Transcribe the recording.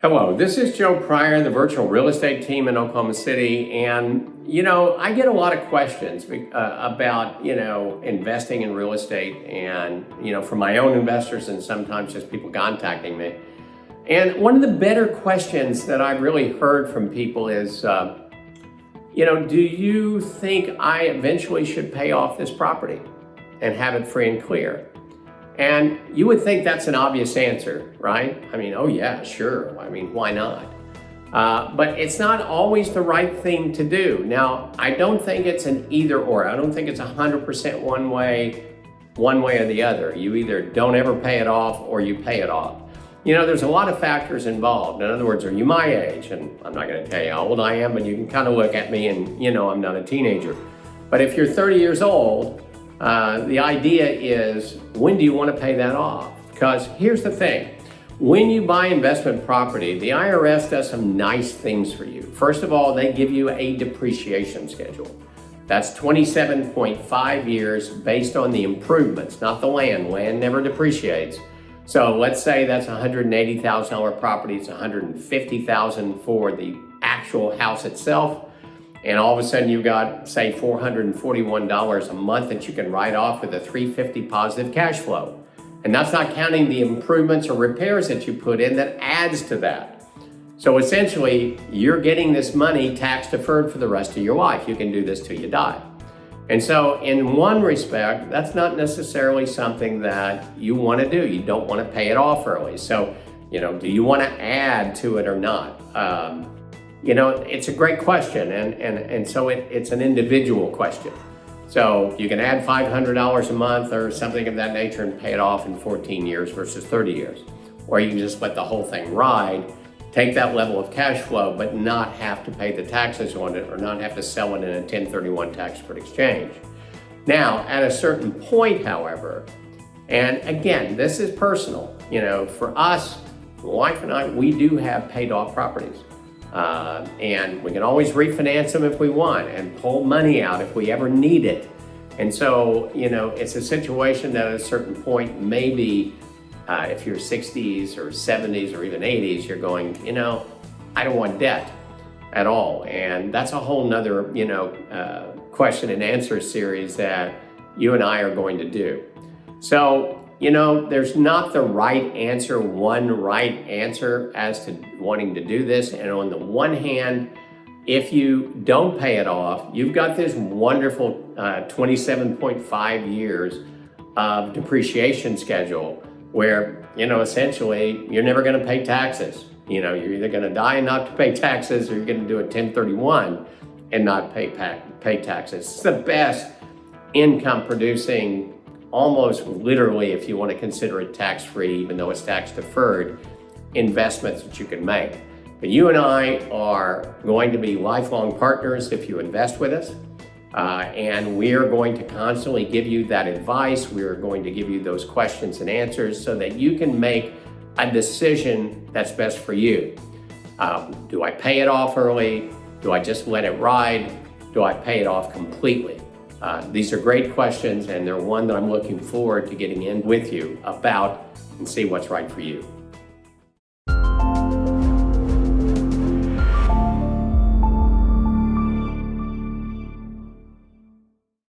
Hello, this is Joe Pryor, the virtual real estate team in Oklahoma City. And, I get a lot of questions about, investing in real estate and, from my own investors and sometimes just people contacting me. And one of the better questions that I've really heard from people is, do you think I eventually should pay off this property and have it free and clear? And you would think that's an obvious answer, right? Oh yeah, sure. Why not? But it's not always the right thing to do. Now, I don't think it's an either or. I don't think it's 100% one way or the other. You either don't ever pay it off or you pay it off. There's a lot of factors involved. In other words, are you my age? And I'm not going to tell you how old I am, but you can kind of look at me and, I'm not a teenager. But if you're 30 years old, the idea is, when do you want to pay that off? Because here's the thing. When you buy investment property, the IRS does some nice things for you. First of all, they give you a depreciation schedule. That's 27.5 years based on the improvements, not the land. Land never depreciates. So let's say that's a $180,000 property. It's $150,000 for the actual house itself. And all of a sudden you've got, say, $441 a month that you can write off with a $350 positive cash flow. And that's not counting the improvements or repairs that you put in that adds to that. So essentially, you're getting this money tax deferred for the rest of your life. You can do this till you die. And so in one respect, that's not necessarily something that you want to do. You don't want to pay it off early. So, do you want to add to it or not? It's a great question, and so it's an individual question. So you can add $500 a month or something of that nature and pay it off in 14 years versus 30 years. Or you can just let the whole thing ride, take that level of cash flow, but not have to pay the taxes on it or not have to sell it in a 1031 tax-deferred exchange. Now, at a certain point, however, and again, this is personal, for us, my wife and I, we do have paid off properties. And we can always refinance them if we want and pull money out if we ever need it. And so, it's a situation that at a certain point, maybe if you're 60s or 70s or even 80s, you're going, I don't want debt at all. And that's a whole nother, question and answer series that you and I are going to do. So, there's not the right answer, one right answer as to wanting to do this. And on the one hand, if you don't pay it off, you've got this wonderful 27.5 years of depreciation schedule where, essentially you're never going to pay taxes. You're either going to die and not to pay taxes, or you're going to do a 1031 and not pay taxes. It's the best income producing, almost literally, if you want to consider it tax-free, even though it's tax-deferred, investments that you can make. But you and I are going to be lifelong partners if you invest with us. And we are going to constantly give you that advice. We are going to give you those questions and answers so that you can make a decision that's best for you. Do I pay it off early? Do I just let it ride? Do I pay it off completely? These are great questions, and they're one that I'm looking forward to getting in with you about and see what's right for you.